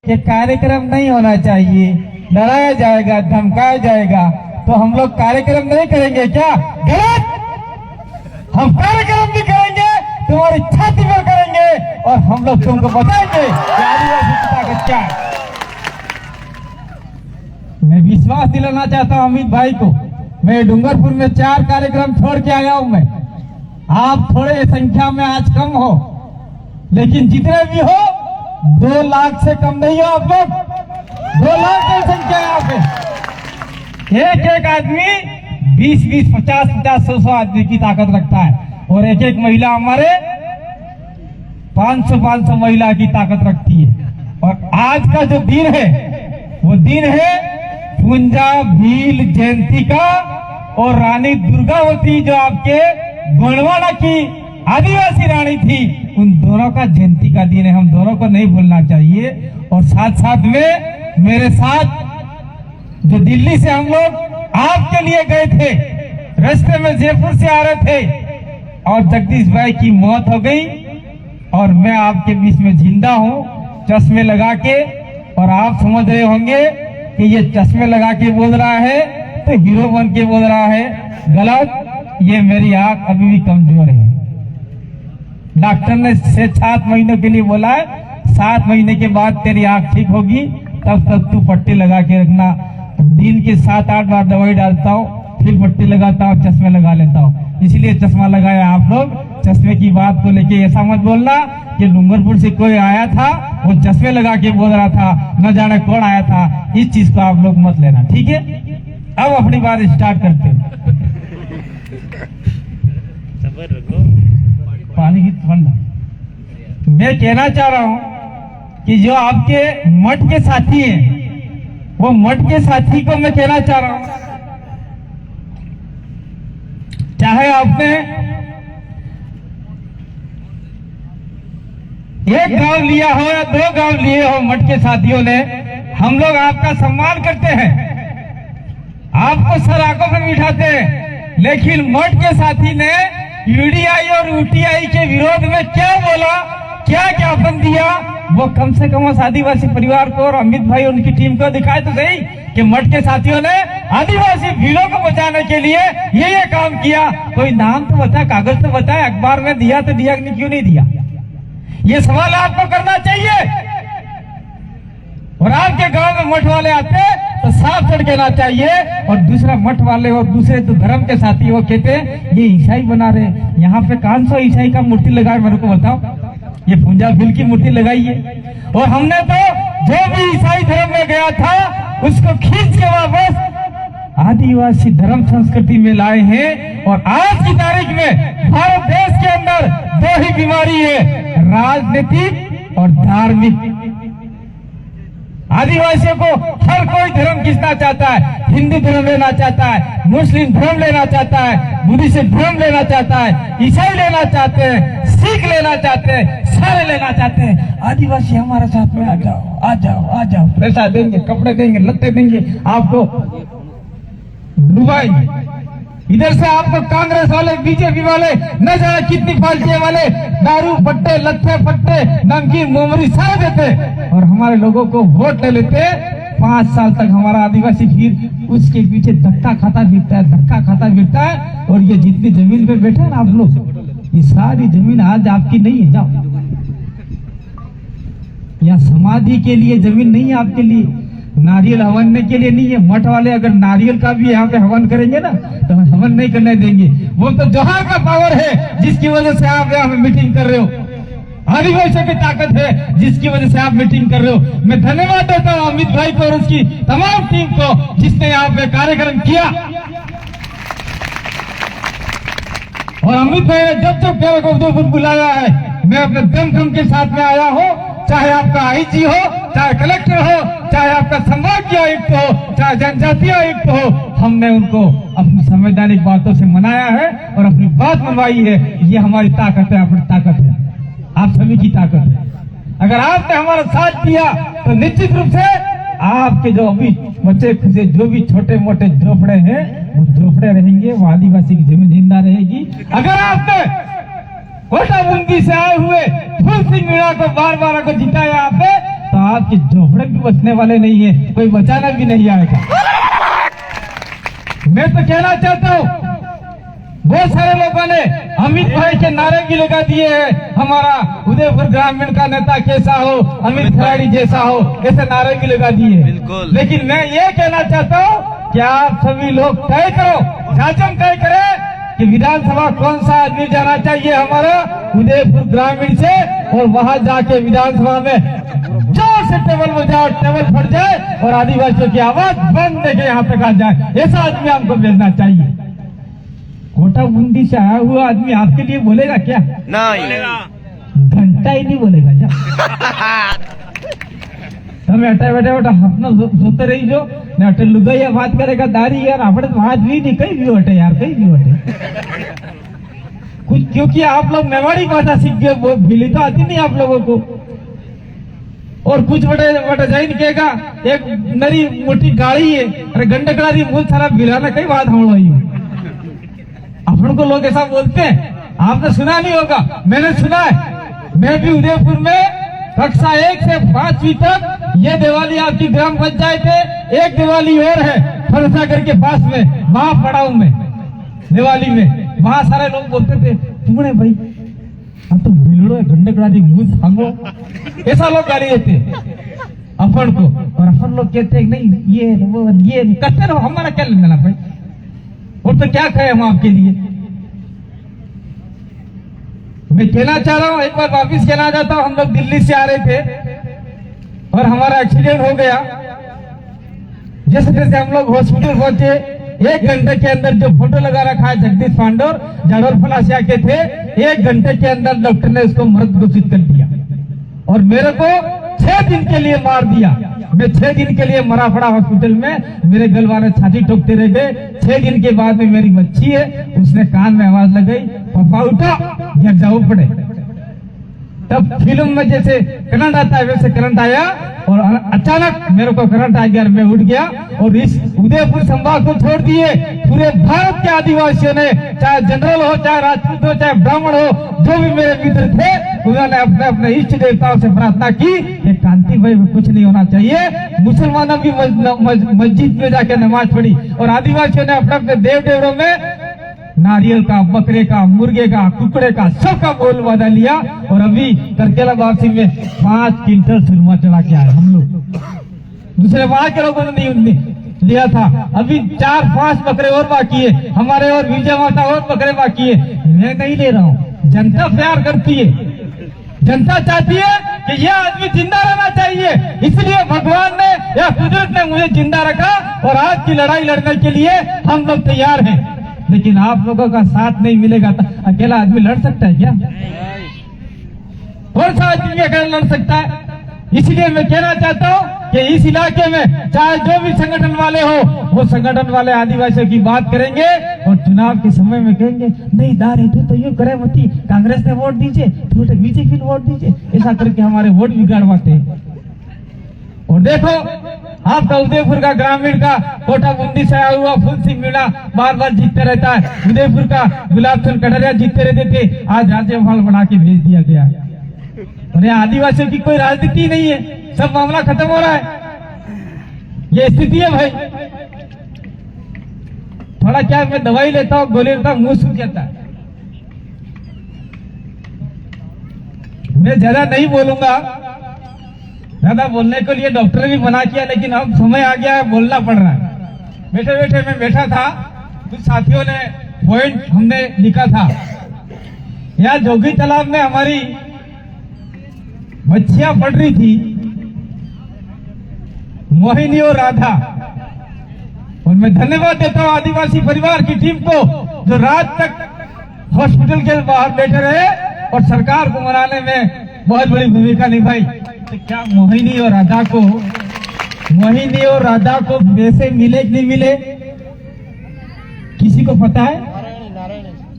कि कार्यक्रम नहीं होना चाहिए, डराया जाएगा, धमकाया जाएगा, तो हम लोग कार्यक्रम नहीं करेंगे क्या? गलत। हम कार्यक्रम भी करेंगे, तुम्हारी छाती पर करेंगे और हम लोग तुमको बताएंगे कि आदिवासी की ताकत क्या है। मैं विश्वास दिलाना चाहता हूं अमित भाई को। मैं डूंगरपुर में 4 कार्यक्रम छोड़ के आया हूं। मैं आप थोड़े संख्या में आज कम हो, लेकिन जितने भी हो 2 लाख से कम नहीं हो आप लोग। 2 लाख की संख्या यहाँ पे। एक आदमी 20-20, 50-50, 100-100 आदमी की ताकत रखता है और एक महिला हमारे 500-500 महिला की ताकत रखती है। और आज का जो दिन है वो दिन है पुंजा भील जयंती का और रानी दुर्गावती जो आपके गोंडवाना की आदिवासी रानी थी, उन दोनों का जयंती का दिन है। हम दोनों को नहीं भूलना चाहिए। और साथ साथ में मेरे साथ जो दिल्ली से हम लोग आपके लिए गए थे, रास्ते में जयपुर से आ रहे थे और जगदीश भाई की मौत हो गई और मैं आपके बीच में जिंदा हूं चश्मे लगा के। और आप समझ रहे होंगे कि ये चश्मे लगा के बोल रहा है तो हीरो बन के बोल रहा है। गलत। ये मेरी आंख अभी भी कमजोर है। डॉक्टर ने 7 महीनों के लिए बोला है, 7 महीने के बाद तेरी आंख ठीक होगी, तब तक तू पट्टी लगा के रखना। दिन के 7-8 बार दवाई डालता हूँ, फिर पट्टी लगाता हूँ, चश्मे लगा लेता हूँ। इसलिए चश्मा लगाया। आप लोग चश्मे की बात को लेके ऐसा मत बोलना कि डूंगरपुर से कोई आया था वो चश्मे लगा के बोल रहा था, न जाने कौन आया था। इस चीज को आप लोग मत लेना, ठीक है? अब अपनी बात स्टार्ट करते हैं। पानी की ठंडा। मैं कहना चाह रहा हूं कि जो आपके मठ के साथी हैं, वो मठ के साथी को मैं कहना चाह रहा हूं, चाहे आपने एक गांव लिया हो या 2 गांव लिए हो, मठ के साथियों ने, हम लोग आपका सम्मान करते हैं, आपको सर आंखों पर बिठाते हैं। लेकिन मठ के साथी ने यूडीआई और यूटीआई के विरोध में क्या बोला, क्या ज्ञापन दिया, वो कम से कम उस आदिवासी परिवार को और अमित भाई उनकी टीम को दिखाए तो सही कि मठ के साथियों ने आदिवासी भीलों को बचाने के लिए ये काम किया। कोई नाम तो बता, कागज तो बताए, अखबार में दिया तो दिया, क्यों नहीं दिया? ये सवाल आपको करना चाहिए। और आपके गांव में मठ वाले आते तो साफ चढ़ कहना चाहिए। और दूसरा मठ वाले और दूसरे तो धर्म के साथी वो कहते हैं ये ईसाई बना रहे। यहाँ पे 500 ईसाई का मूर्ति लगाए, मेरे को बताओ। ये पुंजा भील की मूर्ति लगाई है। और हमने तो जो भी ईसाई धर्म में गया था उसको खींच के वापस आदिवासी धर्म संस्कृति में लाए हैं। और आज की तारीख में भारत देश के अंदर 2 ही बीमारी है, राजनीतिक और धार्मिक। आदिवासियों को हर कोई धर्म खींचना चाहता है। हिंदू धर्म लेना चाहता है, मुस्लिम धर्म लेना चाहता है, बुद्धिस्ट धर्म लेना चाहता है, ईसाई लेना चाहते हैं, सिख लेना चाहते हैं, सारे लेना चाहते हैं। आदिवासी हमारे साथ में आ जाओ, आ जाओ, आ जाओ, पैसा देंगे, कपड़े देंगे, लत्ते देंगे, आपको डुबाएंगे। इधर से आपको कांग्रेस वाले, बीजेपी वाले, न जाने कितनी पार्टियां वाले दारू पट्टे, लत्थे पट्टे, नमकीन, मोमरी सारे देते और हमारे लोगों को वोट ले लेते। 5 साल तक हमारा आदिवासी फिर उसके पीछे धक्का खाता फिरता है, धक्का खाता फिरता है। और ये जितनी जमीन पे बैठे ना आप लोग, ये सारी जमीन आज आपकी नहीं है। जाओ, यहाँ समाधि के लिए जमीन नहीं है आपके लिए, नारियल हवनने के लिए नहीं है। मठ वाले अगर नारियल का भी यहाँ पे हवन करेंगे ना तो हवन नहीं करने देंगे। वो तो जहां का पावर है जिसकी वजह से आप यहाँ पे मीटिंग कर रहे हो, आदिवासियों की ताकत है जिसकी वजह से आप मीटिंग कर रहे हो। मैं धन्यवाद देता हूँ अमित भाई को और उसकी तमाम टीम को जिसने यहाँ पे कार्यक्रम किया। और अमित भाई ने जब जब मेरे को उदयपुर बुलाया है, मैं अपने दमखम के साथ में आया हूँ। चाहे आपका आईजी हो, चाहे कलेक्टर हो, चाहे आपका संभागीय आयुक्त हो, चाहे जनजातीय आयुक्त हो, हमने उनको अपनी संवैधानिक बातों से मनाया है और अपनी बात मनवाई है। ये हमारी ताकत है, अपनी ताकत है, आप सभी की ताकत है। अगर आपने हमारा साथ दिया तो निश्चित रूप से आपके जो अभी बच्चे खुदे जो भी छोटे मोटे झोपड़े हैं वो झोपड़े रहेंगे, वो आदिवासी की जमीन जिंदा रहेगी। अगर आपने कोटा बूंदी से आए हुए फूल सिंह मीणा को बार बार को जिताया यहाँ पे, तो आपके झोपड़े भी बचने वाले नहीं है, कोई बचाना भी नहीं आएगा। मैं तो कहना चाहता हूँ, बहुत सारे लोगों ने अमित भाई के नारे भी लगा दिए हैं, हमारा उदयपुर ग्रामीण का नेता कैसा हो, अमित खिलाड़ी जैसा हो, ऐसे नारे भी लगा दिए। लेकिन मैं ये कहना चाहता हूँ कि आप सभी लोग तय करो, शासन तय करे कि विधानसभा कौन सा आदमी जाना चाहिए हमारा उदयपुर ग्रामीण से, और वहां जाके विधानसभा में जोर से टेबल बजाओ, टेबल फट जाए और आदिवासियों की आवाज बंद देके यहाँ तक आ जाए, ऐसा आदमी हमको भेजना चाहिए। कोटा बूंदी से आया हुआ आदमी आपके लिए बोलेगा क्या? नहीं, घंटा ही नहीं बोलेगा क्या? તમે અટા બેઠા બેઠા હાથનો જોતે રહી જો ને અટે લુગાઈયા વાત કરેगा दारी यार આપણે तो बात भी नहीं कहीं भी हटे यार, कहीं भी हटे कुछ, क्योंकि आप लोग मेवाड़ी भाषा सीख गए, वो भीली तो आती नहीं आप लोगों को। और कुछ बटे बटे जाइन कहेगा एक नरी मोटी गाड़ी है, अरे गंडकड़ी बहुत सारा बिलाना कई बात हम हुई। अपन को लोग ऐसा बोलते हैं, आपने सुना नहीं होगा, मैंने सुना है। मैं भी उदयपुर में कक्षा 1 से 5वीं तक, ये दिवाली आपकी ग्राम पंचायत है, एक दिवाली और है फरसागर के पास में, वहां पड़ाऊ में दिवाली में, वहां सारे लोग बोलते थे तुमने भाई अब तो बिलड़ो गंडकड़ी मुंह भागो, ऐसा लोग गाली देते अपन को। और अपन लोग कहते हैं नहीं ये वो ये करते रहो, हमारा क्या लेना भाई, और तो क्या कहे हम आपके लिए। मैं कहना चाह रहा हूँ, एक बार वापिस कहना चाहता हूँ, हम लोग दिल्ली से आ रहे थे और हमारा एक्सीडेंट हो गया। जैसे जैसे हम लोग हॉस्पिटल पहुंचे, 1 घंटे के अंदर जो फोटो लगा रखा है जगदीश पांडोर जाडोर फलासिया के थे, 1 घंटे के अंदर डॉक्टर ने उसको मृत घोषित कर दिया और मेरे को 6 दिन के लिए मार दिया। मैं 6 दिन के लिए मरा पड़ा हॉस्पिटल में, मेरे गलवाने छाती ठोकते रह गए। 6 दिन के बाद में मेरी बच्ची है, उसने कान में आवाज लगाई, पापा उठा, घर जाओ पड़े। तब फिल्म में जैसे करंट आता है वैसे करंट आया और अचानक मेरे को करंट आ गया, मैं उठ गया। और इस उदयपुर संभाग को छोड़ दिए पूरे भारत के आदिवासियों ने, चाहे जनरल हो, चाहे राजपूत हो, चाहे ब्राह्मण हो, जो भी मेरे मित्र थे, उन्होंने अपने अपने इष्ट देवताओं से प्रार्थना की कि कांति भाई में कुछ नहीं होना चाहिए। मुसलमानों भी मस्जिद में जाके नमाज पढ़ी और आदिवासियों ने अपने अपने देव देवरों में नारियल का, बकरे का, मुर्गे का, कुकड़े का, सबका बोल वादा लिया। और अभी करकेला वापसी में 5 क्विंटल सुरमा चढ़ा के आए हम लोग, दूसरे वहां के लोगों ने नहीं लिया था। अभी 4-5 बकरे और बाकी है हमारे, और विजय माता और बकरे बाकी है। मैं नहीं ले रहा हूँ, जनता प्यार करती है, जनता चाहती है कि यह आदमी जिंदा रहना चाहिए, इसलिए भगवान ने या कुदरत ने मुझे जिंदा रखा और आज की लड़ाई लड़ने के लिए हम लोग तैयार हैं। लेकिन आप लोगों का साथ नहीं मिलेगा तो अकेला आदमी लड़ सकता है क्या? कौन सा आदमी अकेला लड़ सकता है? इसलिए मैं कहना चाहता हूँ कि इस इलाके में चाहे जो भी संगठन वाले हो, वो संगठन वाले आदिवासियों की बात करेंगे और चुनाव के समय में कहेंगे नहीं दारे तो यूं करे मती, कांग्रेस ने वोट दीजिए, तो बीजेपी ने वोट दीजिए, ऐसा करके हमारे वोट बिगाड़वाते हैं। और देखो आपका उदयपुर का ग्रामीण का कोटा बूंदी से आया हुआ फूल सिंह मीणा बार बार जीतते रहता है, उदयपुर का गुलाब चंद कटरिया जीतते रहते थे, आज राज्यपाल बना के भेज दिया गया। और यहाँ आदिवासियों की कोई राजनीति नहीं है, सब मामला खत्म हो रहा है, ये स्थिति है भाई। थोड़ा क्या मैं दवाई लेता हूँ, गोली लेता हूँ, मुंह सूख जाता है। मैं ज्यादा नहीं बोलूंगा, ज्यादा बोलने के लिए डॉक्टर भी मना किया, लेकिन अब समय आ गया है, बोलना पड़ रहा है। बैठे बैठे मैं बैठा था, कुछ साथियों ने पॉइंट हमने लिखा था। यहाँ जोगी तालाब में हमारी बच्चियां पढ़ रही थी, मोहिनी और राधा। और मैं धन्यवाद देता हूँ आदिवासी परिवार की टीम को, जो रात तक हॉस्पिटल के बाहर बैठे रहे और सरकार को मनाने में बहुत बड़ी भूमिका निभाई। तो क्या मोहिनी और राधा को पैसे मिले कि नहीं मिले, किसी को पता है?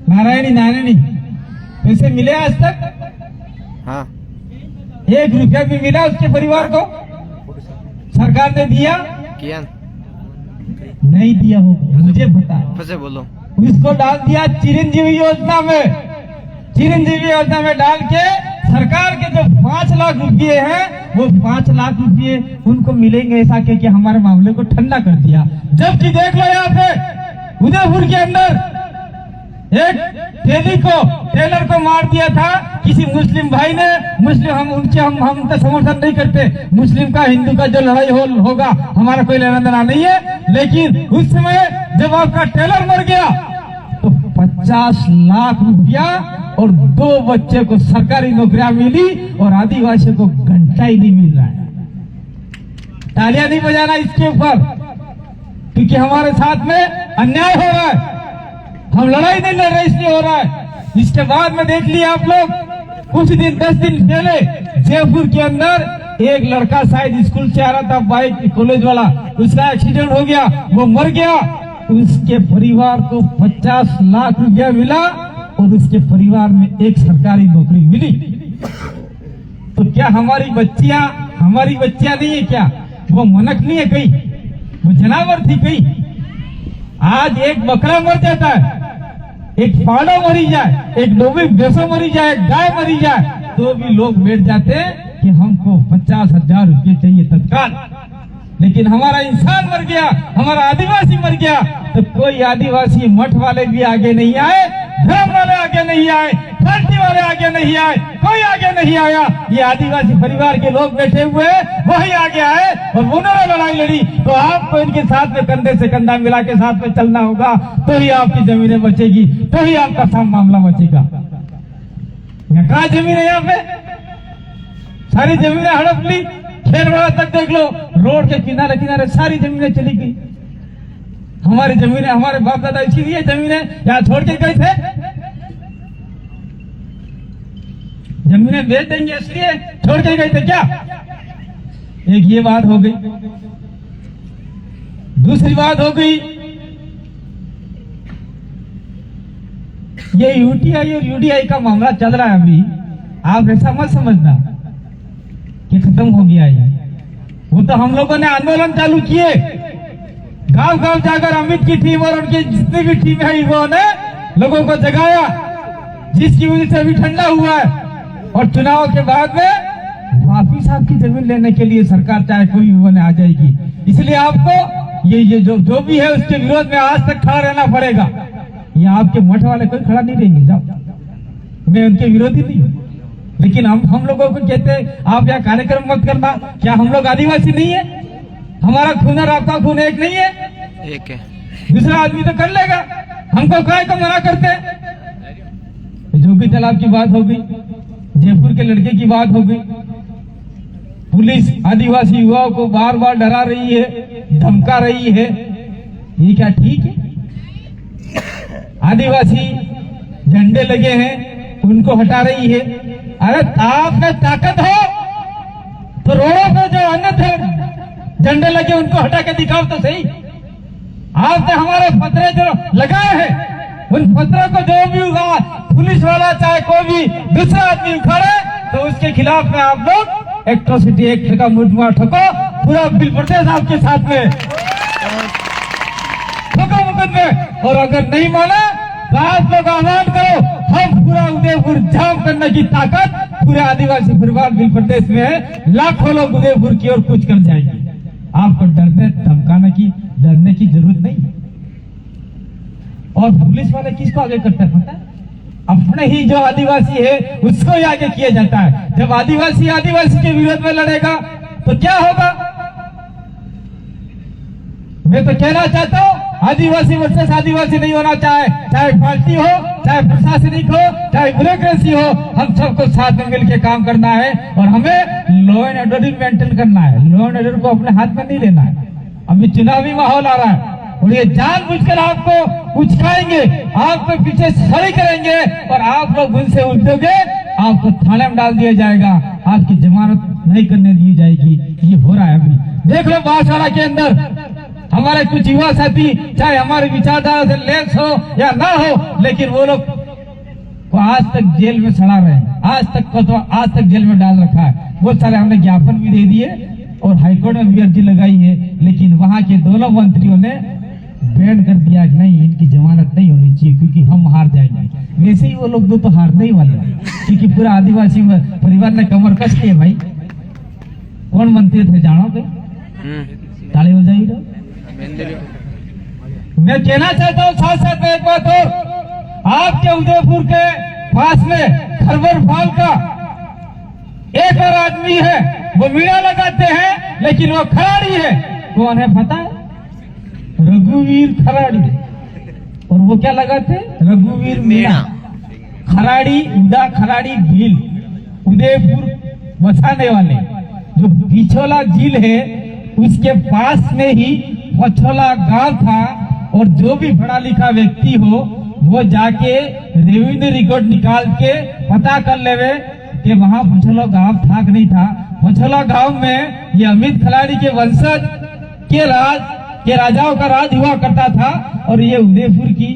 नारायणी पैसे मिले आज तक? हाँ। 1 रुपया भी मिला उसके परिवार को? सरकार ने दिया? किया नहीं दिया होगा, मुझे पता है। फिर बोलो। उसको डाल दिया चिरंजीवी योजना में, चिरंजीवी योजना में डाल के सरकार के जो 5 लाख रुपये हैं वो 5 लाख रुपये उनको मिलेंगे ऐसा कह के हमारे मामले को ठंडा कर दिया। जबकि देख लो यहाँ पे उदयपुर के अंदर एक टेलर को मार दिया था किसी मुस्लिम भाई ने। मुस्लिम हम तो समर्थन नहीं करते, मुस्लिम का हिंदू का जो लड़ाई होगा हमारा कोई लेना देना नहीं है, लेकिन उस समय जब आपका टेलर मर गया तो 50 लाख रुपया और 2 बच्चे को सरकारी नौकरियां मिली और आदिवासियों को घंटा ही नहीं मिल रहा है। तालियां नहीं बजाना इसके ऊपर, क्योंकि हमारे साथ में अन्याय हो रहा है, हम लड़ाई नहीं लड़ रहे इसलिए हो रहा है। इसके बाद में देख लिया आप लोग, कुछ दिन 10 दिन पहले जयपुर के अंदर एक लड़का शायद स्कूल से आ रहा था, बाइक कॉलेज वाला, उसका एक्सीडेंट हो गया, वो मर गया। उसके परिवार को 50 लाख रुपया मिला और उसके परिवार में एक सरकारी नौकरी मिली। तो क्या हमारी बच्चियां नहीं है क्या? वो मनक नहीं है कहीं, वो जनावर थी कहीं? आज एक बकरा मर जाता है, एक पाड़ो मरी जाए, एक डोबी भैंसो मरी जाए, एक गाय मरी जाए, तो भी लोग बैठ जाते हैं कि हमको 50,000 रुपये चाहिए तत्काल। लेकिन हमारा इंसान मर गया, हमारा आदिवासी मर गया, तो कोई आदिवासी मठ वाले भी आगे नहीं आए, धर्म वाले आगे नहीं आए, पार्टी वाले आगे नहीं आए, कोई आगे नहीं आया। ये आदिवासी परिवार के लोग बैठे हुए वही आगे आए और उन्होंने लड़ाई लड़ी। तो आपको इनके साथ में कंधे से कंधा मिला के साथ में चलना होगा, तो ही आपकी जमीनें बचेगी, तो ही आपका सब मामला बचेगा। कहाँ जमीन है? यहाँ पे सारी जमीनें हड़प ली, खेरवाड़ा तक देख लो, रोड के किनारे किनारे सारी जमीनें चली गई। हमारी जमीनें, हमारे बाप दादा इसीलिए जमीनें यहाँ छोड़ के गए थे, जमीनें बेच देंगे इसलिए छोड़ के गए थे क्या? एक ये बात हो गई। दूसरी बात हो गई, ये यूटीआई और यूडीआई का मामला चल रहा है अभी, आप ऐसा मत समझना कि खत्म हो गया है। वो तो हम लोगों ने आंदोलन चालू किए, गांव गांव जाकर अमित की टीम और उनकी जितनी भी टीम है उन्होंने लोगों को जगाया, जिसकी वजह से अभी ठंडा हुआ है। और चुनाव के बाद में वापिस आपकी जमीन लेने के लिए सरकार चाहे कोई भी आ जाएगी। इसलिए आपको ये जो भी है उसके विरोध में आज तक खड़ा रहना पड़ेगा। ये आपके मठ वाले कोई खड़ा नहीं रहेंगे, जाओ, मैं उनके विरोधी नहीं हूँ, लेकिन हम लोगों को कहते हैं आप यहाँ कार्यक्रम मत करना। क्या हम लोग आदिवासी नहीं है? हमारा खून और आपका खून एक नहीं है? एक है। दूसरा आदमी तो कर लेगा, हमको काय को मना करते हैं। जो भी तालाब की बात हो गई, जयपुर के लड़के की बात हो गई, पुलिस आदिवासी युवाओं को बार बार डरा रही है, धमका रही है, ये क्या ठीक है? आदिवासी झंडे लगे हैं उनको हटा रही है। अरे आप में ताकत हो तो रोडों पे जो अन्य झंडे लगे उनको हटा के दिखाओ तो सही। आपने हमारे पत्रे जो लगाए हैं उन पत्रों को जो भी हुआ, पुलिस वाला चाहे कोई भी दूसरा आदमी उखाड़े तो उसके खिलाफ में आप लोग एट्रोसिटी एक्ट का मुकदमा ठोको, पूरा बिल प्रदेश आपके साथ में ठोको मुकदमे। और अगर नहीं माना तो आप लोग आह्वान करो, हम पूरा उदयपुर जाम करने की ताकत पूरे आदिवासी परिवार बिल प्रदेश में है। लाखों लोग उदयपुर की ओर कूच कर जाएंगे। आपको डरने की जरूरत नहीं। और पुलिस वाले किसको आगे करते हैं पता है? अपने ही जो आदिवासी है उसको ही आगे किया जाता है। जब आदिवासी के विरोध में लड़ेगा तो क्या होगा? मैं तो कहना चाहता हूँ आदिवासी वर्सेस आदिवासी नहीं होना चाहे पार्टी हो, चाहे प्रशासनिक हो, चाहे ब्यूरोक्रेसी हो, हम सबको साथ में मिलकर काम करना है और हमें law and order he maintain करना है। लॉ एंड ऑर्डर को अपने हाथ में नहीं लेना है। अभी चुनावी माहौल आ रहा है और ये जानबूझकर आपको उचकाएंगे, आपको पीछे सड़ी करेंगे और आप लोग उनसे उलझोगे, आपको थाने में डाल दिया जाएगा, आपकी जमानत नहीं करने दी जाएगी। ये हो रहा है अभी। देख लो बांसवाड़ा के अंदर हमारे कुछ युवा साथी, चाहे हमारे विचारधारा से लेस हो या ना हो, लेकिन वो लोग को आज तक जेल में सड़ा रहे हैं, आज तक जेल में डाल रखा है। बहुत सारे हमने ज्ञापन भी दे दिए और हाईकोर्ट में भी अर्जी लगाई है, लेकिन वहां के दोनों मंत्रियों ने बैन कर दिया कि नहीं, इनकी जमानत नहीं होनी चाहिए क्योंकि हम हार जाएंगे। वैसे ही वो लोग तो हारने ही वाले हैं, क्योंकि पूरा आदिवासी परिवार ने कमर कस के भाई कौन मंत्री थे जानो के ताले हो जाएगी। मैं कहना चाहता हूँ साथ साथ में एक बात और, आपके उदयपुर के पास में खरवर फाल का एक और आदमी है, वो मीणा लगाते हैं लेकिन वो खराड़ी है। कौन है पता है? रघुवीर खराड़ी। और वो क्या लगाते हैं? रघुवीर मीणा खराड़ी, उदा खराड़ी भील, उदयपुर बसाने वाले। जो पिछोला झील है उसके पास में ही पछोला गांव था, और जो भी पढ़ा लिखा व्यक्ति हो वो जाके रेवेन्यू रिकॉर्ड निकाल के पता कर लेवे कि वहाँ पछोला गांव था कि नहीं था। पछोला गांव में ये अमित खिलाड़ी के वंशज के राजाओं का राज हुआ करता था, और ये उदयपुर की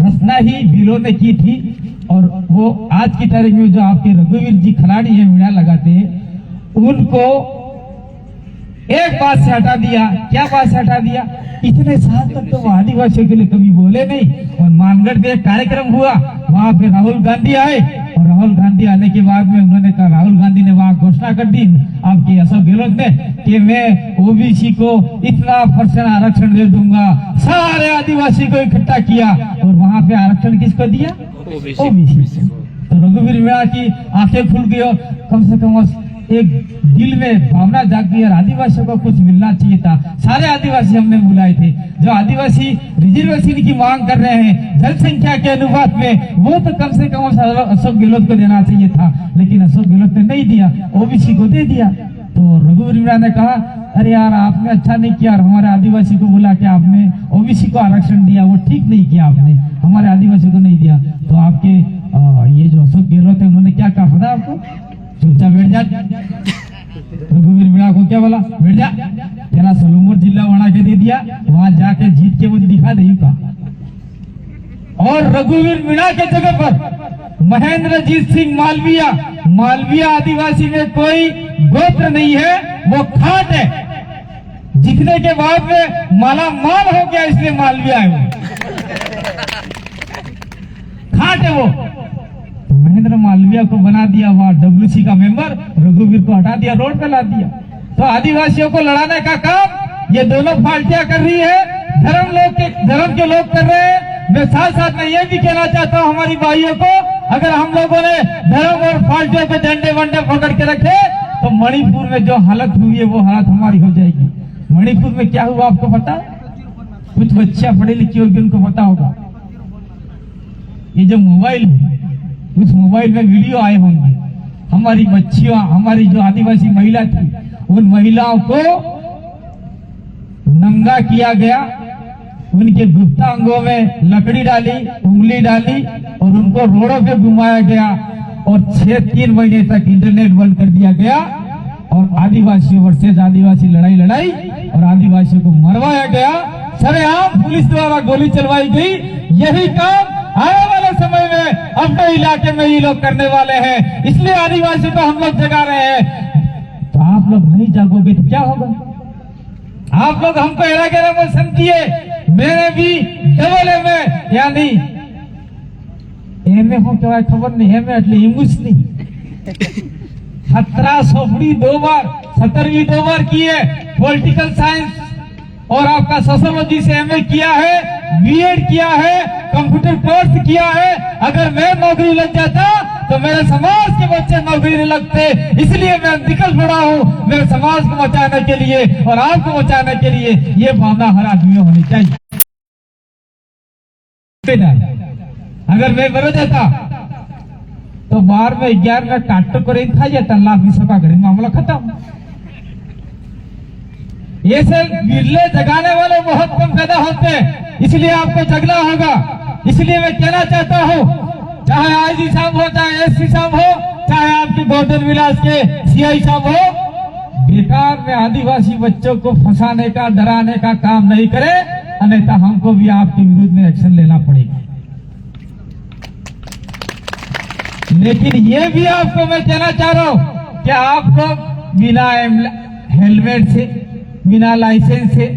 रचना ही भीलों ने की थी। और वो आज की तारीख में जो आपके रघुवीर जी खिलाड़ी है मीणा लगाते हैं, उनको एक बात से हटा दिया। क्या बात से हटा दिया? इतने साल तक तो वो आदिवासियों के लिए कभी बोले नहीं। और मानगढ़ में एक कार्यक्रम हुआ, वहां पे राहुल गांधी आए, और राहुल गांधी आने के बाद में उन्होंने कहा, राहुल गांधी ने वहां घोषणा कर दी आपके अशोक गहलोत ने कि मैं ओबीसी को इतना % आरक्षण दे दूंगा। सारे आदिवासी को इकट्ठा किया और वहां पे आरक्षण किसको दिया? ओबीसी। तो रघुवीर मीणा की आंखें खुल गई, कम से कम एक दिल में भावना जाग गई और आदिवासियों को कुछ मिलना चाहिए था। सारे आदिवासी हमने बुलाए थे। जो आदिवासी रिजर्वेशन की मांग कर रहे हैं जनसंख्या के अनुपात में, वो तो कम से कम अशोक गहलोत को देना चाहिए था, लेकिन अशोक गहलोत ने नहीं दिया, ओबीसी को दे दिया। तो रघुवीर मीणा ने कहा, अरे यार आपने अच्छा नहीं किया, हमारे आदिवासी को बुला के आपने ओबीसी को आरक्षण दिया, वो ठीक नहीं किया आपने, हमारे आदिवासी को नहीं दिया। तो आपके ये जो अशोक गहलोत है उन्होंने क्या कहा पता आपको? चुपचाप बैठ जा। रघुवीर मीणा को क्या बोला? बैठ जा, तेरा सलूमपुर जिला बना के दे दिया, वहां जाके जीत के वो दिखा दे का। और रघुवीर मीणा के जगह पर महेंद्रजीत सिंह मालविया आदिवासी में कोई गोत्र नहीं है, वो खाट है। जीतने के बाद में माला माल हो गया, इसलिए मालविया है वो, खाट है वो। महेंद्र मालविया को बना दिया वहां डब्ल्यूसी का मेंबर, रघुवीर को हटा दिया, रोड पे ला दिया। तो आदिवासियों को लड़ाने का काम ये दोनों पार्टियां कर रही है, धर्म के लोग कर रहे हैं। मैं साथ साथ में ये भी कहना चाहता हूं हमारी भाइयों को, अगर हम लोगों ने धर्म और पार्टियों के डंडे वंडे पकड़ के रखे तो मणिपुर में जो हालत हुई है वो हालत हमारी हो जाएगी। मणिपुर में क्या हुआ आपको पता? कुछ बच्चियां पढ़ी लिखी होगी, उनको पता होगा। ये जो मोबाइल है, उस मोबाइल में वीडियो आए होंगे, हमारी बच्चियां, हमारी जो आदिवासी महिला थी, उन महिलाओं को नंगा किया गया, उनके गुप्तांगों में लकड़ी डाली, उंगली डाली और उनको रोडों पे घुमाया गया, और 3 महीने तक इंटरनेट बंद कर दिया गया, और आदिवासियों वर्सेस आदिवासी लड़ाई और आदिवासियों को मरवाया गया। सरेआम पुलिस द्वारा गोली चलवाई गई। यही काम आने वाले समय में अपने इलाके में ये लोग करने वाले हैं, इसलिए आदिवासी को हम लोग जगा रहे हैं। तो आप लोग नहीं जागोगे तो क्या होगा? आप लोग हमको एरा गेरा में समझिए, मैंने भी डबल एमए यानी एमए हो क्या खबर नहीं, एमए એટલે इंग्लिश नहीं, 17वीं 2 बार की है, पॉलिटिकल साइंस और आपका सोशियोलॉजी से एमए किया है, बीएड किया है, कंप्यूटर कोर्स किया है। अगर मैं नौकरी लग जाता तो मेरे समाज के बच्चे नौकरी नहीं लगते, इसलिए मैं निकल पड़ा हूँ मेरे समाज को बचाने के लिए और आपको बचाने के लिए। ये भावना हर आदमी में होनी चाहिए। अगर मैं मर जाता तो बार में 11 में काट कर खा जाता, लाख 20 का घड़ी मामला खत्म। ये सब बिरले जगाने वाले बहुत कम पैदा होते हैं, इसलिए आपको जगना होगा। इसलिए मैं कहना चाहता हूँ, चाहे आईजी साहब हो, चाहे एसपी साहब हो, चाहे आपके गोवर्धन विलास के सीआई साहब हो, बेकार में आदिवासी बच्चों को फंसाने का, डराने का काम नहीं करे, अन्यथा हमको भी आपके विरुद्ध में एक्शन लेना पड़ेगा। लेकिन ये भी आपको मैं कहना चाह रहा हूँ कि आप लोग बिना हेलमेट से, बिना लाइसेंस से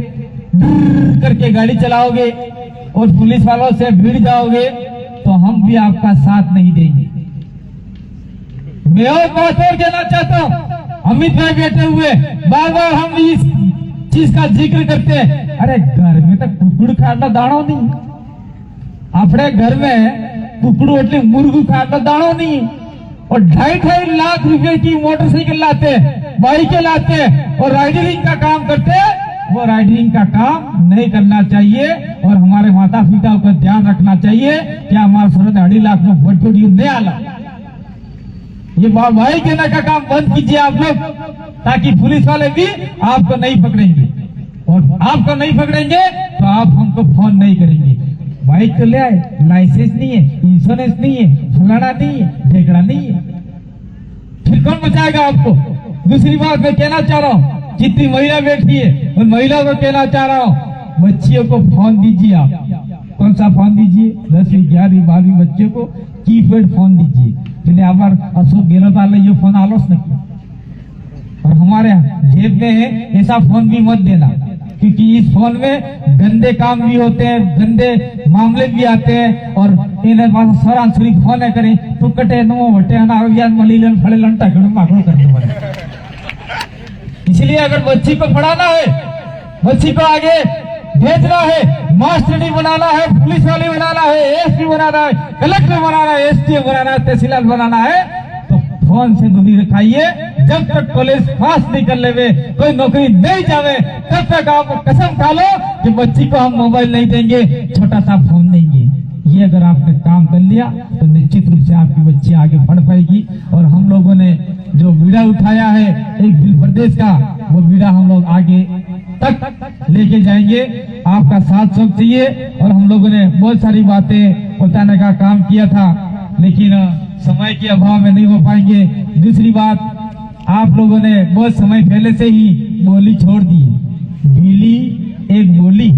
डर करके गाड़ी चलाओगे और पुलिस वालों से भिड़ जाओगे तो हम भी आपका साथ नहीं देंगे। मैं और बात और कहना चाहता हूँ, अमित भाई बैठे हुए बार बार हम इस चीज का जिक्र करते हैं। अरे घर में तो कुकड़ खाना दाणो नहीं, अपने घर में कुकड़ू એટલે मुर्गू खाना दाणो नहीं, और 2.5 लाख रुपए की मोटरसाइकिल लाते, बाइकें लाते और राइडरिंग का काम करते। वो राइडरिंग का काम नहीं करना चाहिए और हमारे माता पिता को ध्यान रखना चाहिए कि हमारे सूरत 2.5 लाख में बटोड़ी नहीं आला। ये भाई कहने का काम बंद कीजिए आप लोग, ताकि पुलिस वाले भी आपको नहीं पकड़ेंगे, और आपको नहीं पकड़ेंगे तो आप हमको फोन नहीं करेंगे। बाइक तो ले आए, लाइसेंस नहीं है, इंश्योरेंस नहीं है, फलाना नहीं है, ढेकड़ा नहीं है, फिर कौन बचाएगा आपको? दूसरी बात मैं कहना चाह रहा हूँ, जितनी महिला बैठी है उन महिलाओं को कहना चाह रहा हूँ, बच्चियों को फोन दीजिए। आप कौन सा फोन दीजिए? 10वीं 11वीं 12वीं बच्चों को कीपैड फोन दीजिए। पहले आबार अशोक गहलोत ये फोन आलोच नहीं, और हमारे जेब में है ऐसा फोन भी मत देना, क्योंकि इस फोन में गंदे काम भी होते हैं, गंदे मामले भी आते हैं, और इन्हें सरासरी फोन करें तो कटे नो वटे मलीलन फड़ेलन टकड़ू माकड़ू करने वाले। इसलिए अगर बच्ची को पढ़ाना है, बच्ची को आगे भेजना है, मास्टरनी बनाना है, पुलिस वाले बनाना है, एसपी बनाना है, कलेक्टर बनाना है, एसडीएम बनाना है, तहसीलदार बनाना है, तो फोन से दूरी रखाइए। जब तक कॉलेज पास नहीं कर लेवे, कोई नौकरी नहीं जावे, तब तक आप कसम खा लो कि बच्ची को हम मोबाइल नहीं देंगे, छोटा सा फोन देंगे। ये अगर आपने काम कर लिया तो निश्चित रूप से आपकी बच्ची आगे बढ़ पाएगी। और हम लोगों ने जो बीड़ा उठाया है एक दिल प्रदेश का, वो बीड़ा हम लोग आगे तक लेके जाएंगे। आपका साथ सब चाहिए, और हम लोगों ने बहुत सारी बातें बताने का काम किया था, लेकिन समय के अभाव में नहीं हो पाएंगे। दूसरी बात, आप लोगों ने बहुत समय पहले से ही बोली छोड़ दी। बीली एक बोली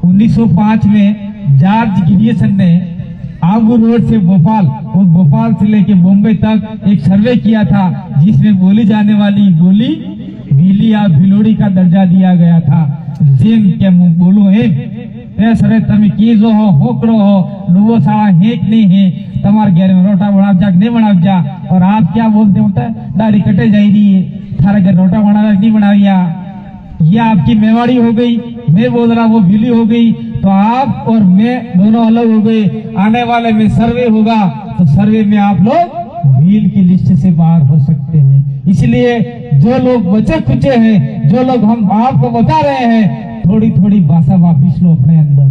1905 में जॉर्ज गिरियसन ने आबू रोड से भोपाल और भोपाल से लेके बॉम्बे तक एक सर्वे किया था, जिसमें बोली जाने वाली बोली बीली या भिलोड़ी का दर्जा दिया गया था। जेम के बोलो है सरे तमे कीजो हो होकड़ो हो नुवो साला हेक नहीं है, तमार घर में रोटा बनाव जा नहीं बनाव जा, और आप क्या बोलते होता दाढ़ी कटे जा रही है, थारा घर रोटा बनावा नहीं बनाविया, ये आपकी मेवाड़ी हो गई, मैं बोल रहा वो भीली हो गई, तो आप और मैं दोनों अलग हो गए। आने वाले में सर्वे होगा तो सर्वे में आप लोग भील की लिस्ट से बाहर हो सकते हैं। इसलिए जो लोग बचे खुचे हैं, जो लोग हम आपको बता रहे हैं, थोड़ी थोड़ी भाषा वापिस लो अपने अंदर।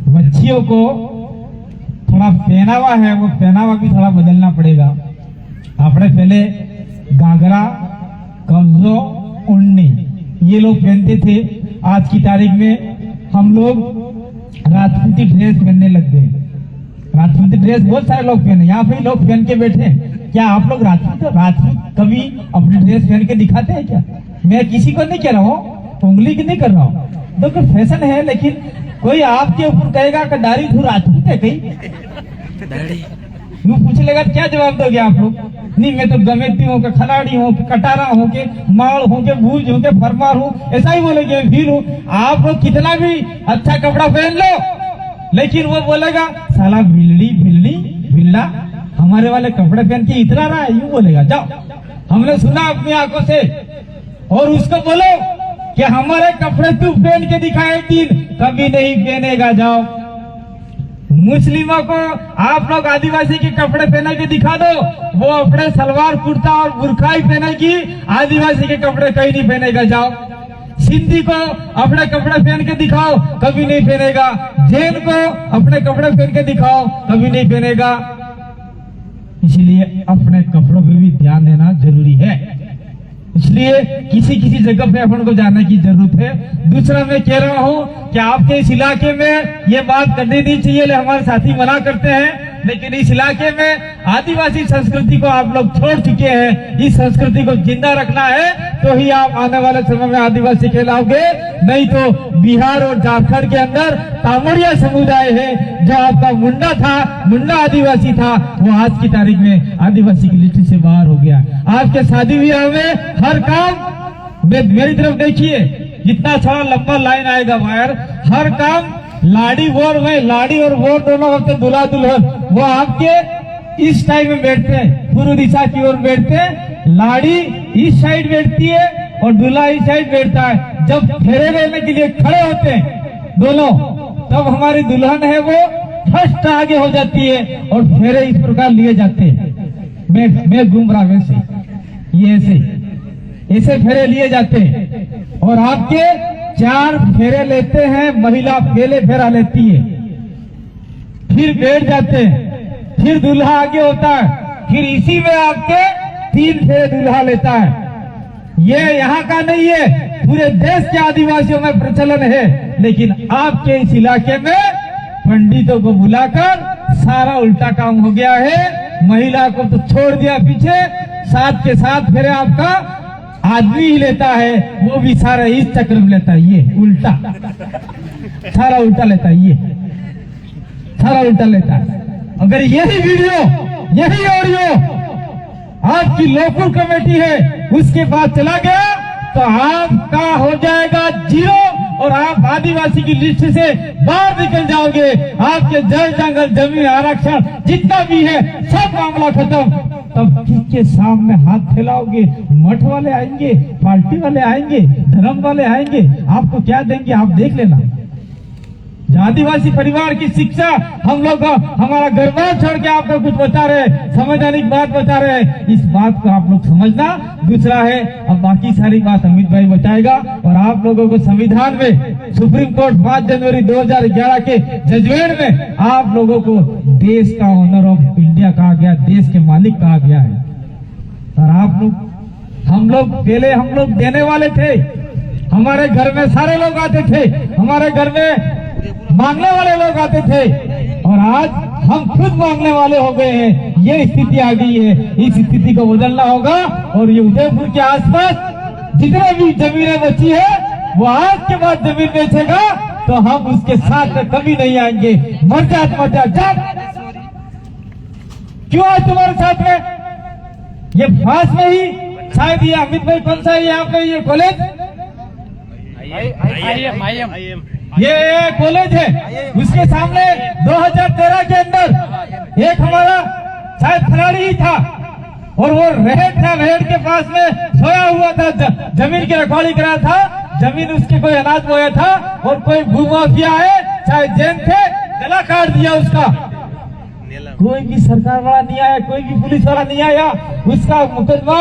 बच्चियों को थोड़ा पहनावा है, वो पहनावा भी थोड़ा बदलना पड़ेगा। आपने पहले घाघरा, कब्जो, उन्नी ये लोग पहनते थे। आज की तारीख में हम लोग राजपूती ड्रेस पहनने लग गए। राजपूती ड्रेस बहुत सारे लोग पहने, यहाँ पे लोग पहन के बैठे। क्या आप लोग राजपूत कभी अपनी ड्रेस पहन के दिखाते हैं क्या? मैं किसी को नहीं कह रहा हूँ, उंगली की नहीं कर रहा हूँ, देखो फैशन है, लेकिन कोई आपके ऊपर कहेगा कि दाढ़ी तू राजपूत है कहीं, यूं पूछ लेगा क्या जवाब दोगे आप लोग? नहीं, मैं तो गमेती हूँ कि खलाड़ी हूँ कि कटारा हूँ कि माड़ हूँ कि भूज हूँ कि फरमार हूँ, ऐसा ही बोलेंगे, भील हूँ। आप लोग कितना भी अच्छा कपड़ा पहन लो, लेकिन वो बोलेगा साला भिल्ली भिल्ली भिल्ला, हमारे वाले कपड़े पहन के इतना रहा है, यूं बोलेगा। जाओ, हमने सुना अपनी आंखों से, और उसको बोलो कि हमारे कपड़े तू पहन के दिखाए, दिन कभी नहीं पहनेगा। जाओ, मुस्लिमों को आप लोग आदिवासी के कपड़े पहने के दिखा दो, वो अपने सलवार कुर्ता और बुरखा ही पहनेगी, आदिवासी के कपड़े कहीं नहीं पहनेगा। जाओ, सिंधी को अपने कपड़े पहन के दिखाओ, कभी नहीं पहनेगा। जैन को अपने कपड़े पहन के दिखाओ, कभी नहीं पहनेगा। इसलिए अपने कपड़ों पे भी ध्यान देना जरूरी है। इसलिए किसी किसी जगह पे अपन को जाने की जरूरत है। दूसरा मैं कह रहा हूँ कि आपके इस इलाके में ये बात करनी नहीं चाहिए, हमारे साथी मना करते हैं, लेकिन इस इलाके में आदिवासी संस्कृति को आप लोग छोड़ चुके हैं। इस संस्कृति को जिंदा रखना है तो ही आप आने वाले समय में आदिवासी कहलाओगे, नहीं तो बिहार और झारखंड के अंदर तामड़िया समुदाय है, जो आपका मुंडा था, मुंडा आदिवासी था, वो आज की तारीख में आदिवासी की लिस्ट से बाहर हो गया। आपके शादी ब्याह में हर काम, मेरी तरफ देखिए, जितना सारा लंबा लाइन आएगा बाहर, हर काम लाड़ी बोर में, लाड़ी और बोर दोनों होते, दूल्हा दुल्हन, वो आपके इस टाइम में बैठते हैं, पूर्व दिशा की ओर बैठते हैं, लाड़ी इस साइड बैठती है और दूल्हा इस साइड बैठता है। जब फेरे लेने के लिए खड़े होते हैं दोनों, तब हमारी दुल्हन है वो फर्स्ट आगे हो जाती है और फेरे इस प्रकार लिए जाते हैं। मैं घूम रहा वैसे, ये ऐसे फेरे लिए जाते हैं और आपके 4 फेरे लेते हैं, महिला पहले फेरा लेती है, फिर बैठ जाते हैं, फिर दूल्हा आगे होता है, फिर इसी में आपके 3 फेरे दूल्हा लेता है। ये यहाँ का नहीं है, पूरे देश के आदिवासियों में प्रचलन है, लेकिन आपके इस इलाके में पंडितों को बुलाकर सारा उल्टा काम हो गया है। महिला को तो छोड़ दिया पीछे, 7 के 7 फेरे आपका आदमी ही लेता है, वो भी सारा इस चक्र में लेता है, ये उल्टा, सारा उल्टा लेता है, ये सारा उल्टा लेता है। अगर यही वीडियो, यही ऑडियो आपकी लोकल कमेटी है उसके बाद चला गया तो आपका हो जाएगा 0 और आप आदिवासी की लिस्ट से बाहर निकल जाओगे। आपके जल जंगल जमीन आरक्षण जितना भी है सब मामला खत्म। तब किसके सामने हाथ फैलाओगे? मठ वाले आएंगे, पार्टी वाले आएंगे, धर्म वाले आएंगे, आपको क्या देंगे आप देख लेना। आदिवासी परिवार की शिक्षा हम लोग हमारा गरबार छोड़ के आपको कुछ बता रहे, संवैधानिक बात बता रहे हैं, इस बात को आप लोग समझना। दूसरा है, अब बाकी सारी बात अमित भाई बताएगा। और आप लोगों को संविधान में सुप्रीम कोर्ट 5 जनवरी 2011 के जजमेंट में आप लोगों को देश का ऑनर ऑफ इंडिया कहा गया, देश के मालिक कहा गया है। और आप लोग, हम लोग देने वाले थे, हमारे घर में सारे लोग आते थे, हमारे घर में मांगने वाले लोग आते थे, और आज हम खुद मांगने वाले हो गए हैं। ये स्थिति आ गई है, इस स्थिति को बदलना होगा। और ये उदयपुर के आसपास जितने भी जमीनें बची है वो आज के बाद जमीन बेचेगा तो हम उसके साथ में कभी नहीं आएंगे। मर जा क्यों आज तुम्हारे साथ में? ये पास में ही शायद ये अमित भाई कौन सा है यहाँ पे ये कॉलेज? ये कॉलेज है, उसके सामने 2013 के अंदर एक हमारा शायद खिलाड़ी ही था और वो रेहड़ था, रेहड़ के पास में सोया हुआ था, जमीन की रखवाली करा था, जमीन उसके कोई अनाज बोया था और कोई भूमाफिया है, चाहे जैन थे, गला काट दिया उसका। कोई भी सरकार वाला नहीं आया, कोई भी पुलिस वाला नहीं आया, उसका मुकदमा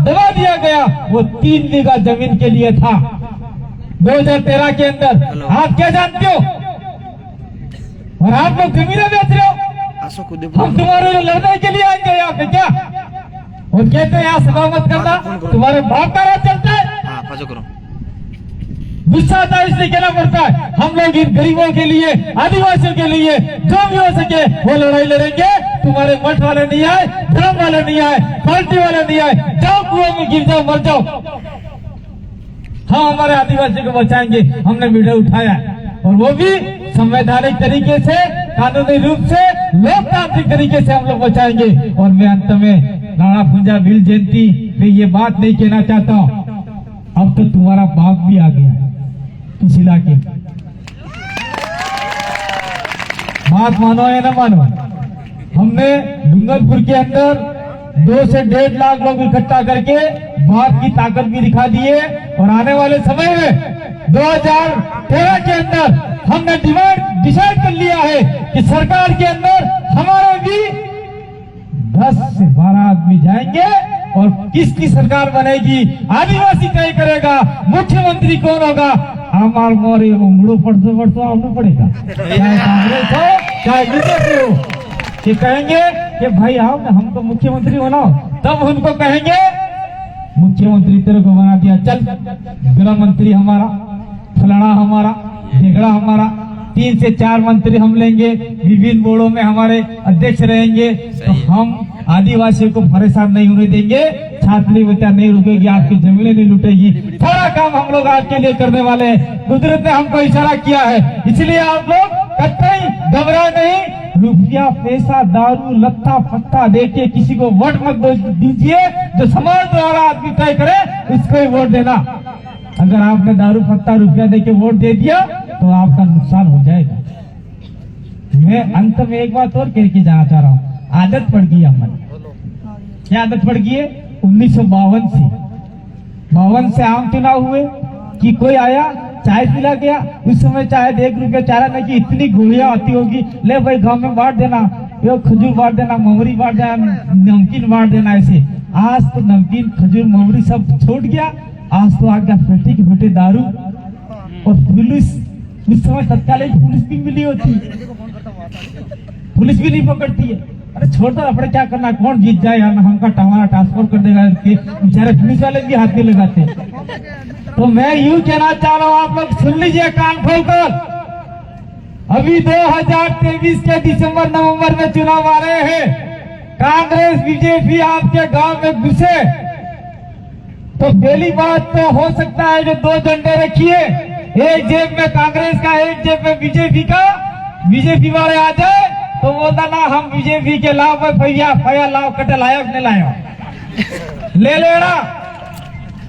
दबा दिया गया। वो 3 बीघा जमीन के लिए था 2013 के अंदर। आप क्या जानते हो? और आप लोग जमीनें बेच रहे हो। हम तुम्हारे लड़ने के लिए आएंगे यहाँ पे क्या? और कहते हैं यहाँ सभा मत करना, तुम्हारे बाप का राज चलता है। गुस्सा आता है इसलिए कहना पड़ता है। हम लोग इन गरीबों के लिए, आदिवासियों के लिए जो भी हो सके वो लड़ाई लड़ेंगे। तुम्हारे मठ वाले नहीं आए, धर्म वाले नहीं आए, पार्टी वाले नहीं आए, जाओ कुएं में गिर जाओ, मर जाओ। हाँ, हमारे आदिवासी को बचाएंगे। हमने वीडियो उठाया और वो भी संवैधानिक तरीके से, कानूनी रूप से, लोकतांत्रिक तरीके से हम लोग बचाएंगे। और मैं अंत में राणा भुंजा भील जयंती में ये बात नहीं कहना चाहता हूँ, अब तो तुम्हारा बाप भी आ गया है इस इलाके। बात मानो या न मानो, हमने डूंगरपुर के अंदर 2 से 1.5 लाख लोग इकट्ठा करके बाप की ताकत भी दिखा दी है। और आने वाले समय में 2013 के अंदर हमने डिसाइड कर लिया है कि सरकार के अंदर हमारे भी 10 से 12 आदमी जाएंगे और किसकी सरकार बनेगी आदिवासी तय करेगा। मुख्यमंत्री कौन होगा? हमारे मोरे मुड़ो पड़तो आना पड़ेगा, चाहे कांग्रेस हो चाहे बीजेपी हो। कि कहेंगे कि भाई आओ ना, हमको मुख्यमंत्री बनाओ, तब उनको कहेंगे मुख्यमंत्री तेरे को बना दिया, चल गृह मंत्री हमारा, फलाना हमारा, ढेगड़ा हमारा, 3 से 4 मंत्री हम लेंगे, विभिन्न बोर्डों में हमारे अध्यक्ष रहेंगे। तो हम आदिवासियों को परेशान नहीं होने देंगे। छात्री बच्चा नहीं रुकेगी, आपकी जमीनें नहीं लूटेगी, सारा काम हम लोग आपके लिए करने वाले हैं। कुदरत ने हमको इशारा किया है, इसलिए आप लोग कतई घबरा नहीं। रुपया पैसा दारू लत्ता फत्ता देके किसी को वोट मत दीजिए। जो समाज द्वारा आदमी तय करे इसको ही वोट देना। अगर आपने दारू फत्ता रुपया देके वोट दे दिया तो आपका नुकसान हो जाएगा। मैं अंत में एक बात और कह के जाना चाह रहा हूँ, आदत पड़ गई हमारी। क्या आदत पड़ गई है? 1952 से आम चुनाव हुए कि कोई आया चाय पिला गया, उस समय चाहे 1 रुपया चारा नहीं कि इतनी गोलियां आती होगी, ले भाई गांव में बांट देना, ये खजूर बांट देना, मोहरी बांट देना, नमकीन बांट देना। ऐसे आज तो नमकीन खजूर मोहरी सब छोड़ गया। आज तो आ गया फेटी की फेटे दारू। और पुलिस उस समय तत्कालीन पुलिस भी मिली होती, पुलिस भी नहीं पकड़ती है। अरे छोड़ दो, अपने क्या करना, कौन जीत जाएगा, हमका हमारा ट्रांसफर कर देगा, बेचारे पुलिस वाले भी हाथ में लगाते। तो मैं यूं कहना चाह रहा हूं, आप लोग सुन लीजिए कान खोलकर। अभी 2023 के दिसंबर नवंबर में चुनाव आ रहे हैं। कांग्रेस बीजेपी आपके गांव में घुसे तो पहली बात तो हो सकता है जो 2 झंडे रखिए, एक जेब में कांग्रेस का, एक जेब में बीजेपी का। बीजेपी वाले आ जाए तो बोलता ना हम बीजेपी के लाभ भैया फया लाभ कटे लाया नहीं लाया, ले लेना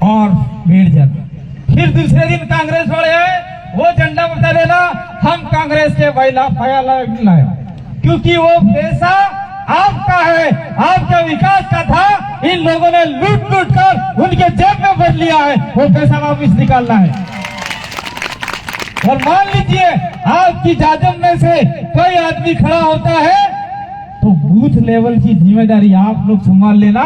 और बैठ जाता। फिर दूसरे दिन कांग्रेस वाले आए, वो झंडा बता देना हम कांग्रेस के भैया फया लाभ नहीं लाया, क्योंकि वो पैसा आपका है, आपके विकास का था। इन लोगों ने लूट लूट कर उनके जेब में भर लिया है, वो पैसा वापिस निकालना है। और मान लीजिए आपकी जाजम में से कोई आदमी खड़ा होता है तो बूथ लेवल की जिम्मेदारी आप लोग संभाल लेना।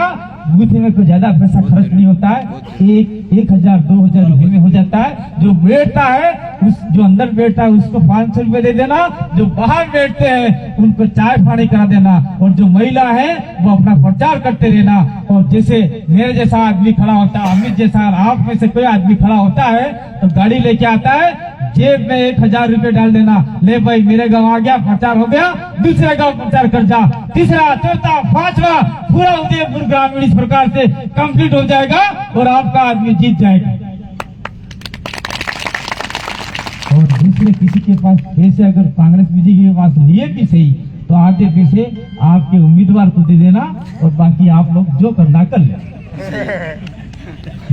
बूथ में कोई ज्यादा पैसा खर्च नहीं होता है, 1,000-2,000 रुपए में हो जाता है। जो बैठता है जो अंदर बैठता है उसको 500 रुपए दे देना, जो बाहर बैठते हैं उनको चाय पानी करा देना, और जो महिला है वो अपना प्रचार करते रहना। और जैसे मेरे जैसा आदमी खड़ा होता है, अमित जैसा, आप में से कोई आदमी खड़ा होता है तो गाड़ी लेके आता है, जेब में 1,000 रुपए डाल देना, ले भाई मेरे गांव आ गया, प्रचार हो गया, दूसरे गांव प्रचार कर जा, तीसरा चौथा पांचवा पूरा उदयपुर ग्रामीण इस प्रकार से कंप्लीट हो जाएगा और आपका आदमी जीत जाएगा। और दूसरे किसी के पास पैसे अगर कांग्रेस बीजेपी के पास लिए भी सही तो आधे पैसे आपके उम्मीदवार को दे देना और बाकी आप लोग जो करना कर ले।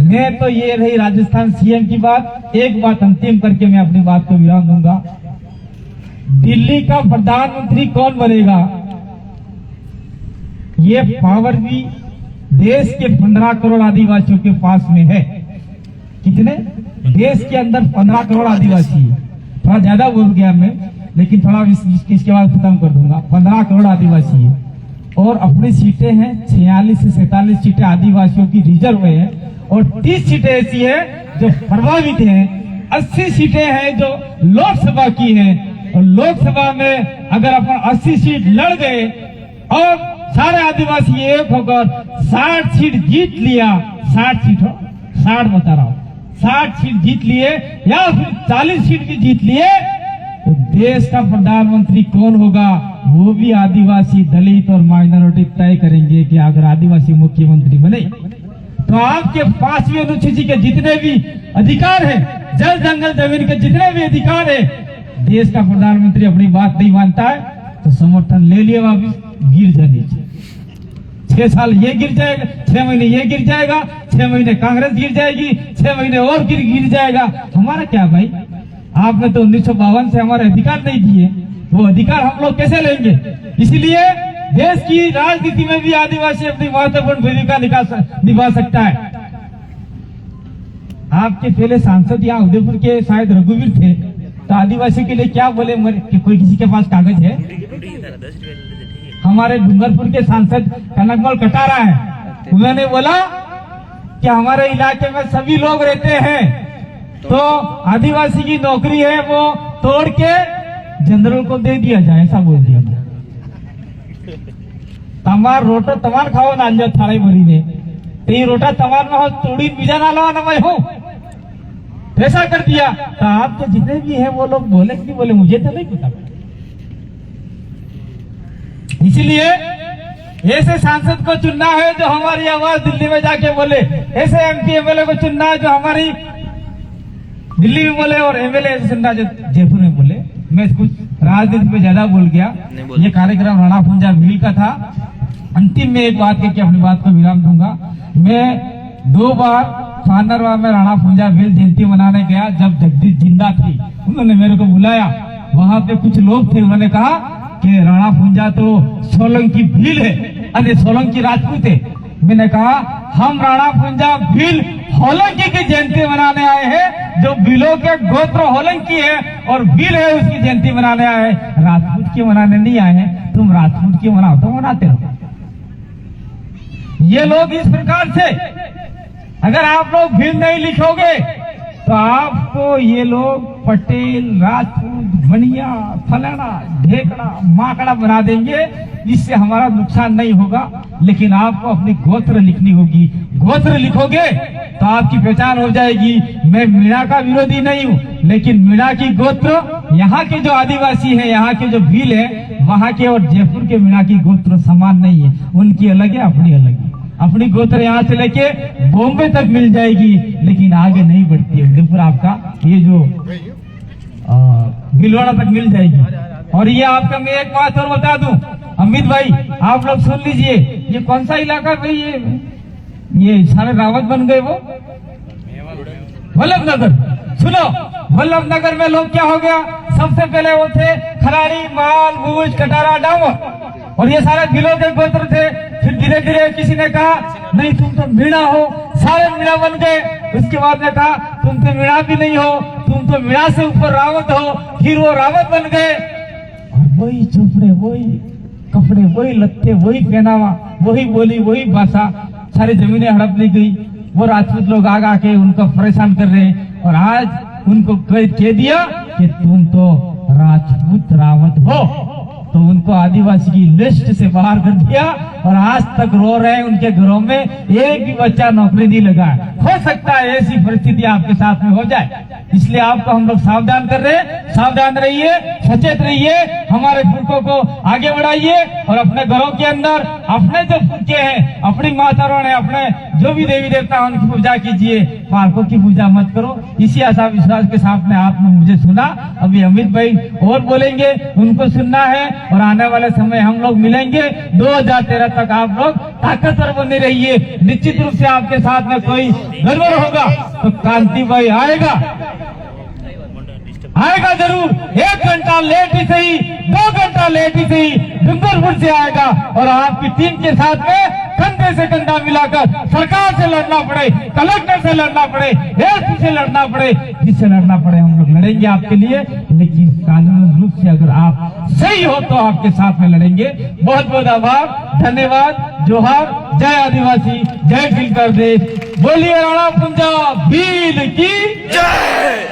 मैं तो ये रही राजस्थान सीएम की बात। एक बात अंतिम करके मैं अपनी बात को विराम दूंगा। दिल्ली का प्रधानमंत्री कौन बनेगा, ये पावर भी देश के 15 करोड़ आदिवासियों के पास में है। कितने? देश के अंदर 15 करोड़ आदिवासी है। थोड़ा ज्यादा बोल गया मैं, लेकिन थोड़ा इसके बाद खत्म कर दूंगा। 15 करोड़ आदिवासी है और अपनी सीटें हैं 46 से 47 सीटें आदिवासियों की रिजर्व है और 30 सीटें ऐसी है जो प्रभावित हैं। 80 सीटें हैं जो लोकसभा की हैं और लोकसभा में अगर अपन 80 सीट लड़ गए और सारे आदिवासी एक होकर 60 सीट जीत लिया, 60 सीट हो, 60 बता रहा हूं, 60 सीट जीत लिए या फिर 40 सीट भी जीत लिए तो देश का प्रधानमंत्री कौन होगा वो भी आदिवासी, दलित और माइनॉरिटी तय करेंगे कि अगर आदिवासी मुख्यमंत्री बने तो आपके 5वीं अनुसूची के जितने भी अधिकार हैं, जल जंगल जमीन के जितने भी अधिकार है, देश का प्रधानमंत्री अपनी बात नहीं मानता है तो समर्थन ले लिए वापिस, गिर जा नीचे। 6 साल ये गिर जाएगा, 6 महीने ये गिर जाएगा, 6 महीने कांग्रेस गिर जाएगी, 6 महीने और गिर जाएगा। हमारा क्या भाई, आपने तो 1952 से हमारे अधिकार नहीं दिए, वो अधिकार हम लोग कैसे लेंगे? इसलिए देश की राजनीति में भी आदिवासी अपनी महत्वपूर्ण भूमिका निभा सकता है। आपके पहले सांसद यहाँ उदयपुर के शायद रघुवीर थे, तो आदिवासी के लिए क्या बोले कि कोई किसी के पास कागज है? हमारे डूंगरपुर के सांसद कनकमल कटारा है, उन्होंने बोला कि हमारे इलाके में सभी लोग रहते हैं तो आदिवासी की नौकरी है वो तोड़ के जनरल को दे दिया जाए, ऐसा बोल दिया। तमार रोटो तमार खाओ ना जो थाली भरी में ते रोटा तमार में हो तोड़ी बीजा ना लो ना मैं हूँ, ऐसा कर दिया। तो आपके जितने भी हैं वो लोग बोले कि बोले, मुझे तो नहीं पता। इसलिए ऐसे सांसद को चुनना है जो हमारी आवाज दिल्ली में जाके बोले, ऐसे एमपी एमएलए को चुनना है जो हमारी दिल्ली में बोले, और एमएलए ऐसे चुनना जो जयपुर में बोले। मैं कुछ राजनीति पे ज्यादा बोल गया। ये कार्यक्रम राणा पुंजा भील का था। अंतिम में एक बात करके अपनी बात को विराम दूंगा। मैं 2 बार फानरवा में राणा पुंजा भील जयंती मनाने गया। जब जगदीश जिंदा थी उन्होंने मेरे को बुलाया, वहां पे कुछ लोग थे, उन्होंने कहा कि राणा पुंजा तो सोलंकी भील है, अरे सोलंकी राजपूत है। मैंने कहा हम राणा पुंजा भील होलंकी की जयंती मनाने आए हैं, जो भीलों के गोत्र होलंकी है और भील है उसकी जयंती मनाने आए हैं, राजपूत की मनाने नहीं आए हैं। तुम राजपूत की मनाओ तो मनाते रहो। ये लोग इस प्रकार से, अगर आप लोग भील नहीं लिखोगे तो आपको ये लोग पटेल, राजपूत, बनिया, फलाना, ढेकड़ा, माकड़ा बना देंगे, जिससे हमारा नुकसान नहीं होगा। लेकिन आपको अपनी गोत्र लिखनी होगी। गोत्र लिखोगे तो आपकी पहचान हो जाएगी। मैं मीणा का विरोधी नहीं हूँ, लेकिन मीणा की गोत्र, यहाँ के जो आदिवासी हैं, यहाँ के जो भील है, वहाँ के और जयपुर के मीणा की गोत्र समान नहीं है। उनकी अलग है, अपनी अलग है। अपनी गोत्र यहाँ से लेके बॉम्बे तक मिल जाएगी, लेकिन आगे नहीं बढ़ती है। उदयपुर आपका ये जो भीलवाड़ा तक मिल जाएगी। और ये आपका मैं एक बात और बता दूं, अमित भाई आप लोग सुन लीजिए, ये कौन सा इलाका भाई, ये सारे रावत बन गए वो वल्लभनगर। सुनो, वल्लभनगर में लोग क्या हो गया, सबसे पहले वो थे खराड़ी, माल, मूछ, कटारा, डामर, और ये सारे भीलों के गोत्र थे। फिर धीरे धीरे किसी ने कहा नहीं तुम तो मीणा हो, सारे मीणा बन गए। उसके बाद ने कहा तुम तो मीणा भी नहीं हो, तुम तो मीणा से ऊपर रावत हो। फिर वो रावत बन गए, और वही चोपड़े, वही कपड़े, वही लत्ते, वही पहनावा, वही बोली, वही भाषा, सारी जमीनें हड़प ली गई। वो राजपूत लोग आगा के उनको परेशान कर रहे हैं, और आज उनको कह दिया कि तुम तो राजपूत रावत हो, तो उनको आदिवासी की लिस्ट से बाहर कर दिया, और आज तक रो रहे हैं। उनके घरों में एक भी बच्चा नौकरी नहीं लगा। हो सकता है ऐसी परिस्थिति आपके साथ में हो जाए, इसलिए आपको हम लोग सावधान कर रहे हैं। सावधान रहिए, सचेत रहिए, हमारे पुरखों को आगे बढ़ाइए, और अपने घरों के अंदर अपने जो पुरखे हैं, अपनी माताओं ने, अपने जो भी देवी देवता उनकी पूजा कीजिए, पार्कों की पूजा मत करो। इसी आशा विश्वास के साथ में आपने मुझे सुना। अभी अमित भाई और बोलेंगे, उनको सुनना है, और आने वाले समय हम लोग मिलेंगे। 2013 तक आप लोग ताकतवर बने रहिए। निश्चित रूप से आपके साथ में कोई गड़बड़ होगा तो कांति भाई आएगा जरूर। 1 घंटा लेट ही सही, 2 घंटा लेट ही सही, डूंगरपुर से आएगा, और आपकी टीम के साथ में कंधे से कंधा मिलाकर सरकार से लड़ना पड़े, कलेक्टर से लड़ना पड़े, एसपी से लड़ना पड़े, जिससे लड़ना पड़े हम लोग लड़ेंगे आपके लिए। लेकिन कानूनी रूप से अगर आप सही हो तो आपके साथ में लड़ेंगे। बहुत बहुत आभार, धन्यवाद, जोहार, जय आदिवासी, जय भील प्रदेश। बोलिए राणा पुंजा भील की जय।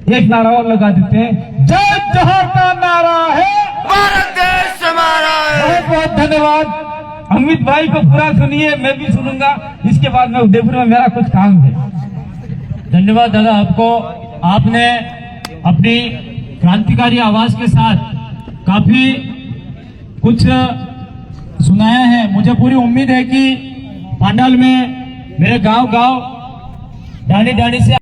एक नारा और लगा देते हैं, जय जोहार का नारा है, भारत देश हमारा है। बहुत बहुत धन्यवाद। अमित भाई को पूरा सुनिए, मैं भी सुनूंगा। इसके बाद में उदयपुर में मेरा कुछ काम है। धन्यवाद दादा आपको। आपने अपनी क्रांतिकारी आवाज के साथ काफी कुछ सुनाया है। मुझे पूरी उम्मीद है कि पंडाल में मेरे गांव गांव डांडी डांडी से